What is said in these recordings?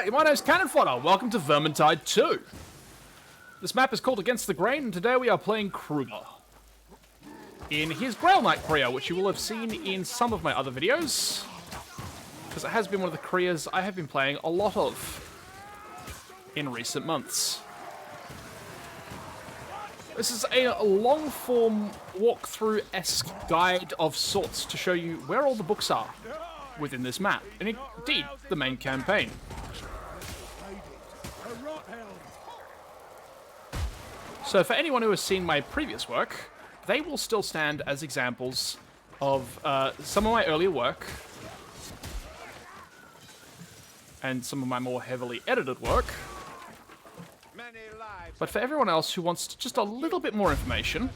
Hey, my name's Cannon Fodder. Welcome to Vermintide 2. This map is called Against the Grain, and today we are playing Kruger in his Grail Knight Kriya, which you will have seen in some of my other videos, because it has been one of the Kriyas I have been playing a lot of in recent months. This is a long-form walkthrough-esque guide of sorts to show you where all the books are within this map, and indeed, the main campaign. So for anyone who has seen my previous work, they will still stand as examples of some of my earlier work and some of my more heavily edited work. But for everyone else who wants just a little bit more information,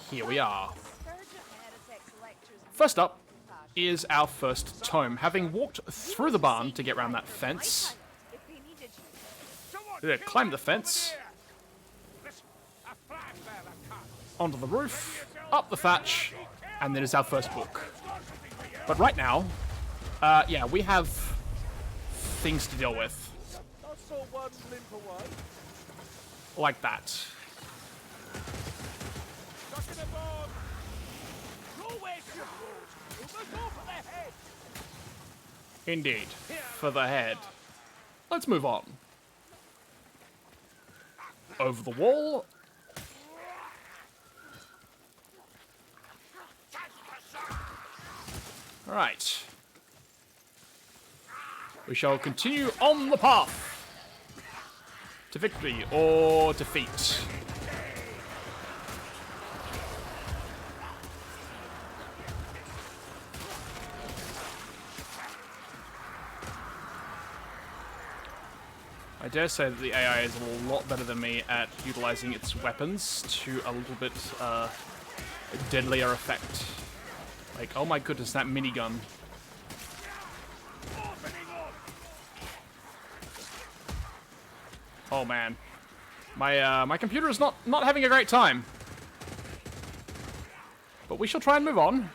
here we are. First up is our first tome. Having walked through the barn to get around that fence, climb the fence, onto the roof, up the thatch, and there's our first book. But right now, yeah, we have things to deal with. Like that. Indeed, for the head. Let's move on. Over the wall. Alright. We shall continue on the path to victory or defeat. I dare say that the AI is a lot better than me at utilizing its weapons to a little bit deadlier effect. Like, oh my goodness, that minigun. Oh man, my computer is not having a great time. But we shall try and move on.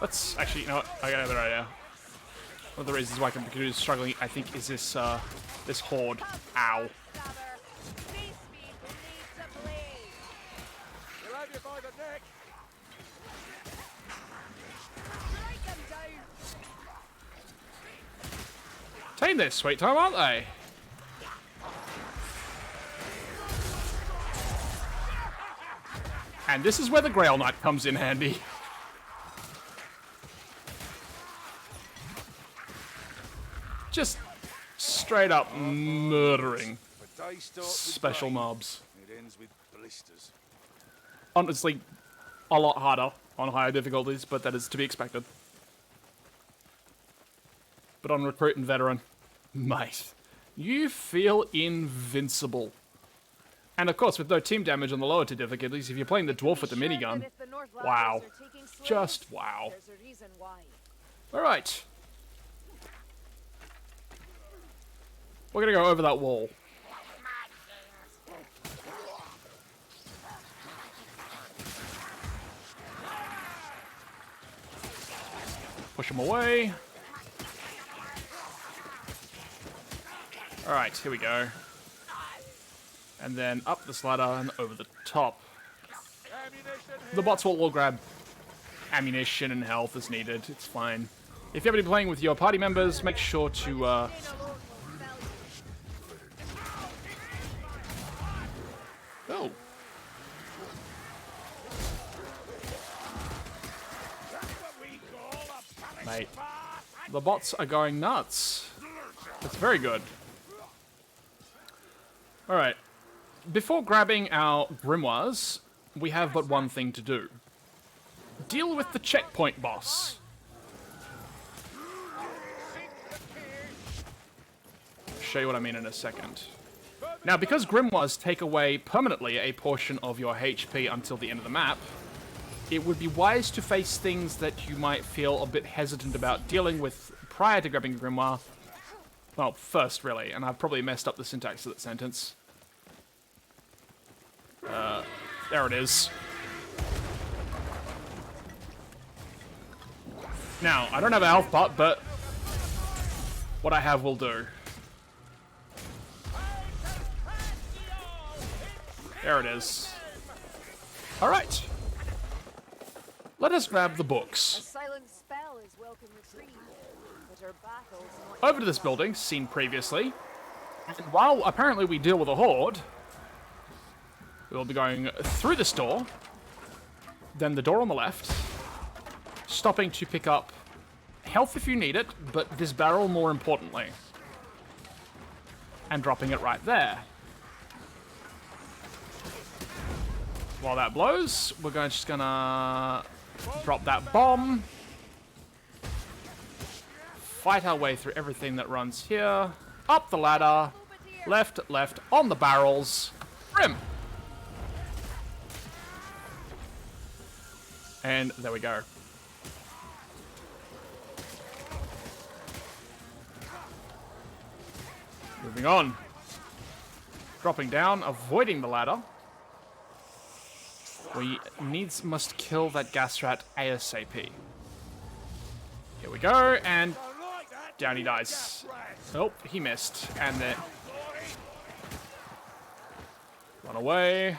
Let's actually, you know what? I got another idea. One of the reasons why my computer is struggling, I think, is this this horde. Ow. Tame this, sweet time, aren't they? And this is where the Grail Knight comes in handy. Just straight up murdering special mobs. Honestly, a lot harder on higher difficulties, but that is to be expected. But on Recruit and Veteran, mate, you feel invincible. And of course, with no team damage on the lower two difficulties, if you're playing the Dwarf with the minigun, wow. Just wow. Alright. We're gonna go over that wall. Push him away. Alright, here we go. And then up this ladder and over the top. The bots will all grab ammunition and health as needed. It's fine. If you're ever playing with your party members, make sure to oh. Mate, the bots are going nuts. That's very good. Alright. Before grabbing our grimoires, we have but one thing to do. Deal with the checkpoint boss. Show you what I mean in a second. Now, because grimoires take away permanently a portion of your HP until the end of the map, it would be wise to face things that you might feel a bit hesitant about dealing with prior to grabbing a grimoire Well, first, really, and I've probably messed up the syntax of that sentence. There it is. Now, I don't have a health pot, but what I have will do. There it is. Alright. Let us grab the books. A silent spell is welcome reprieve, but our battles Over to this building, seen previously. And while apparently we deal with a horde, we'll be going through this door, then the door on the left, stopping to pick up health if you need it, but this barrel more importantly, and dropping it right there. While that blows, we're just gonna drop that bomb, fight our way through everything that runs here, up the ladder, left, on the barrels, Grim. And there we go. Moving on. Dropping down, avoiding the ladder. We must kill that gas rat ASAP. Here we go, and down he dies. Oh, he missed. And then run away.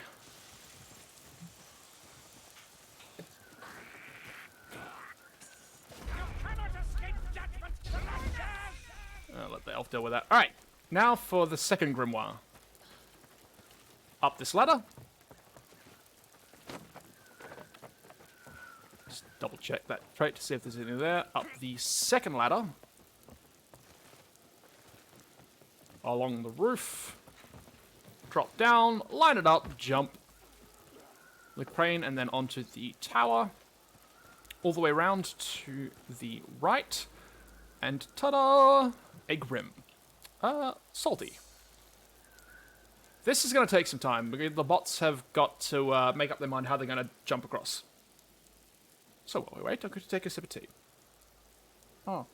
I'll let the elf deal with that. Alright, now for the second grimoire. Up this ladder. Just double check that trait to see if there's anything there. Up the second ladder. Along the roof. Drop down, line it up, jump. The crane, and then onto the tower. All the way around to the right. And ta-da! A Grim. Salty. This is going to take some time, because the bots have got to make up their mind how they're going to jump across. So while we wait, I'm going to take a sip of tea. Oh.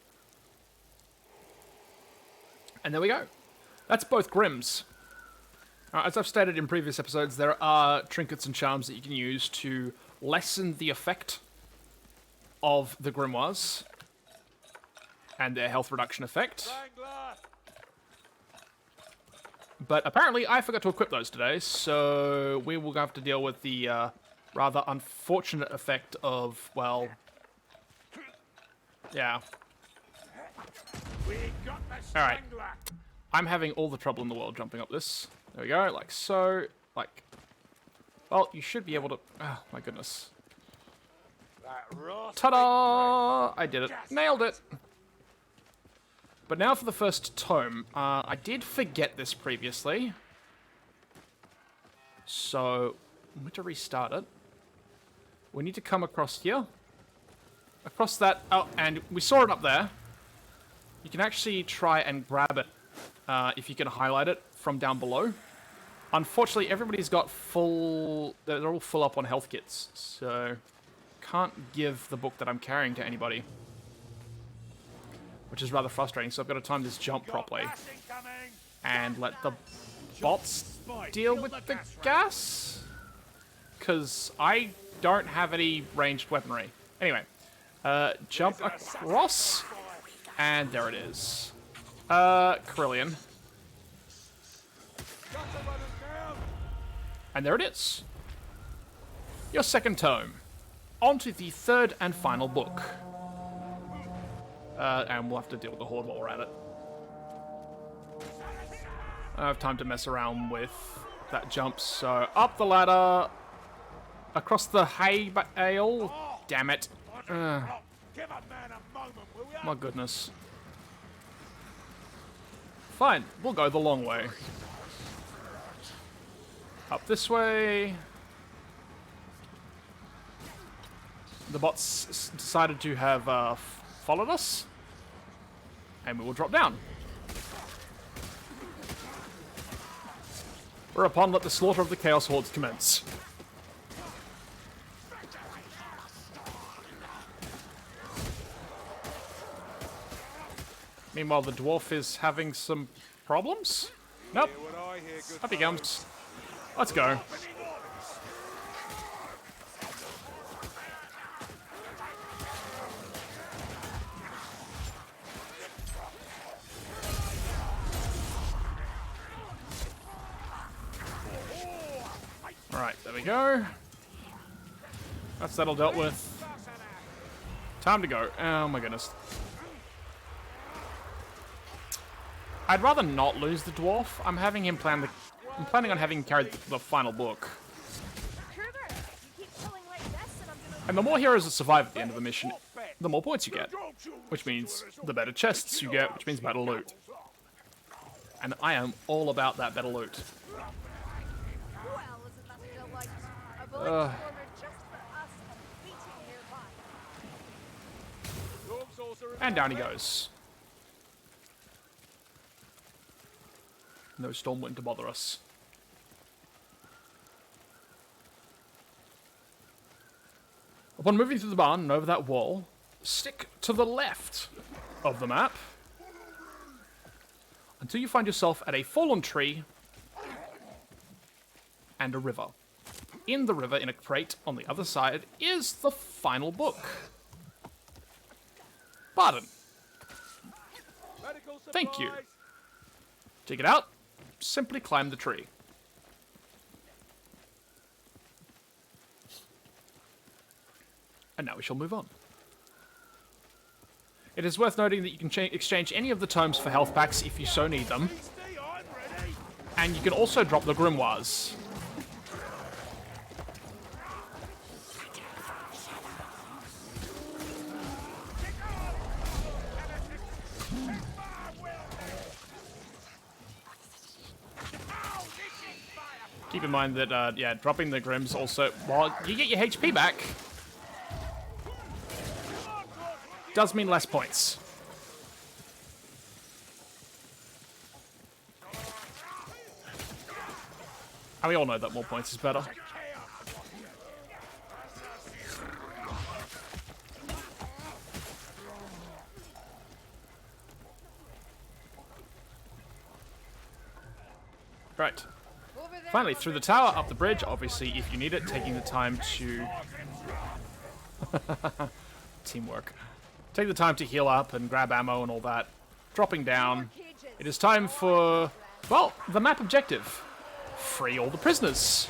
And there we go. That's both Grims. As I've stated in previous episodes, there are trinkets and charms that you can use to lessen the effect of the grimoires and their health reduction effect. But apparently I forgot to equip those today, so we will have to deal with the rather unfortunate effect of, well, yeah. Alright. I'm having all the trouble in the world jumping up this. There we go, like so. Like, well, you should be able to... Oh, my goodness. Ta-da! I did it. Nailed it! But now for the first tome. I did forget this previously. So, I'm going to restart it. We need to come across here. Across that... Oh, and we saw it up there. You can actually try and grab it if you can highlight it from down below. Unfortunately, everybody's got full... They're all full up on health kits. So, can't give the book that I'm carrying to anybody. Which is rather frustrating, so I've got to time this jump properly. And let the bots deal with the gas? Because I don't have any ranged weaponry. Anyway, jump across, and there it is. Carillion. And there it is. Your second tome. On to the third and final book. And we'll have to deal with the horde while we're at it. I have time to mess around with that jump, so up the ladder, across the hay bale. Damn it. My goodness. Fine, we'll go the long way. Up this way. The bots decided to have followed us. And we will drop down. Whereupon, let the slaughter of the Chaos Hordes commence. Meanwhile, the dwarf is having some problems. Nope. Up he comes. Let's go. Alright, there we go. That's that all dealt with. Time to go. Oh my goodness. I'd rather not lose the dwarf. I'm having him plan I'm planning on having him carry the final book. And the more heroes that survive at the end of the mission, the more points you get. Which means the better chests you get, which means better loot. And I am all about that better loot. And down he goes. No Stormwind to bother us. Upon moving through the barn and over that wall, stick to the left of the map until you find yourself at a fallen tree and a river. In the river, in a crate on the other side, is the final book. Pardon. Thank you. Take it out. Simply climb the tree. And now we shall move on. It is worth noting that you can exchange any of the tomes for health packs if you so need them. And you can also drop the grimoires. Keep in mind that, yeah, dropping the Grims also, while you get your HP back, does mean less points. And we all know that more points is better. Right. Finally, through the tower, up the bridge, obviously, if you need it, taking the time to... Teamwork. Take the time to heal up and grab ammo and all that. Dropping down. It is time for, well, the map objective. Free all the prisoners.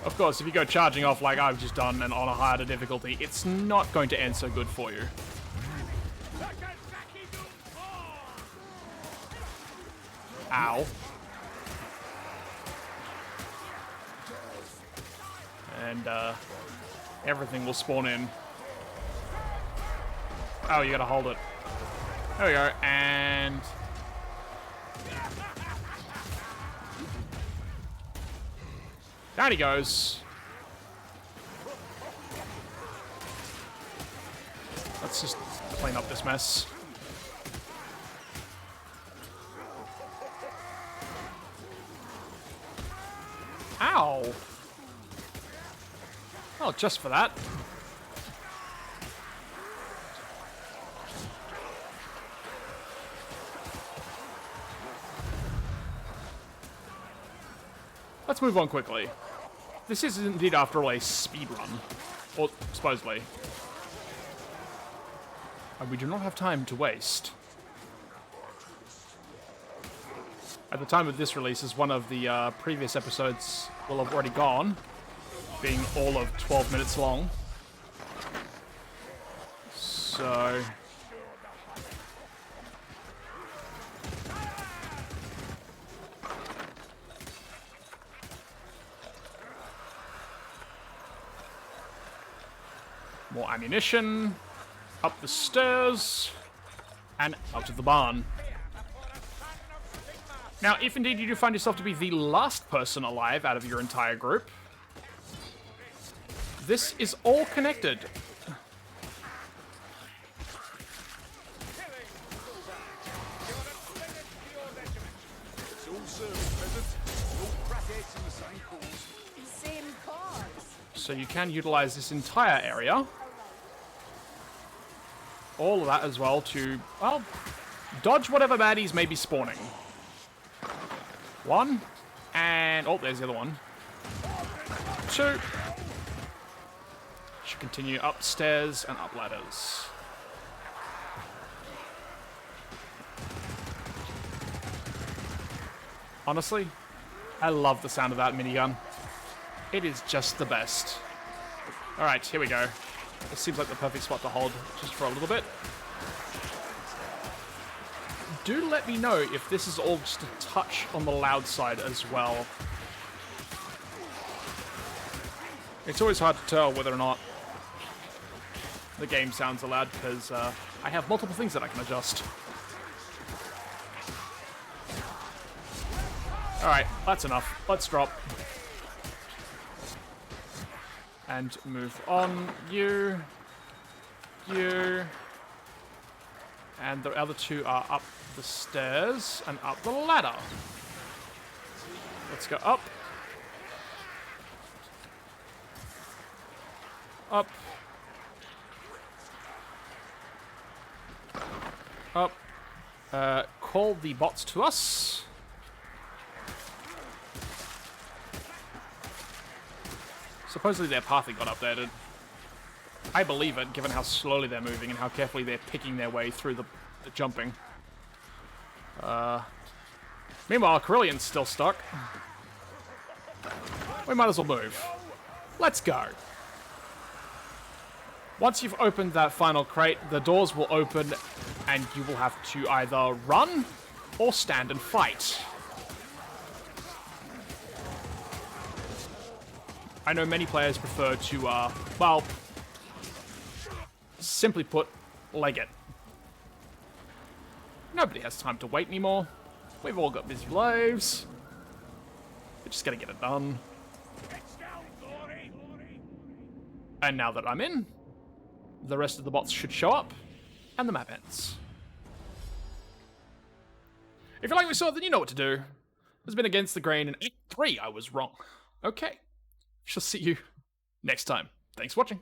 Of course, if you go charging off like I've just done and on a harder difficulty, it's not going to end so good for you. Ow. And, everything will spawn in. Oh, you gotta hold it. There we go, and... down he goes. Let's just clean up this mess. Ow! Oh, just for that. Let's move on quickly. This is indeed, after all, a speed run. Or, supposedly. And we do not have time to waste. At the time of this release, as one of the previous episodes will have already gone, being all of 12 minutes long. So... more ammunition, up the stairs, and out of the barn. Now, if indeed you do find yourself to be the last person alive out of your entire group, this is all connected. Same cause. So you can utilize this entire area. All of that as well to, well, dodge whatever baddies may be spawning. One. And, oh, there's the other one. Two. Should continue upstairs and up ladders. Honestly, I love the sound of that minigun. It is just the best. Alright, here we go. This seems like the perfect spot to hold just for a little bit. Do let me know if this is all just a touch on the loud side as well. It's always hard to tell whether or not the game sounds loud because I have multiple things that I can adjust. Alright, that's enough. Let's drop. And move on. You. And the other two are up the stairs and up the ladder. Let's go up. Up. Up. Call the bots to us. Supposedly their pathing got updated. I believe it, given how slowly they're moving and how carefully they're picking their way through the jumping. Meanwhile, Corellian's still stuck. We might as well move. Let's go. Once you've opened that final crate, the doors will open and you will have to either run or stand and fight. I know many players prefer to, well, simply put, leg it. Nobody has time to wait anymore. We've all got busy lives. We're just gonna get it done. And now that I'm in, the rest of the bots should show up, and the map ends. If you like what you saw, then you know what to do. This has been Against the Grain, in Act 3 I was wrong. Okay. Shall see you next time. Thanks for watching.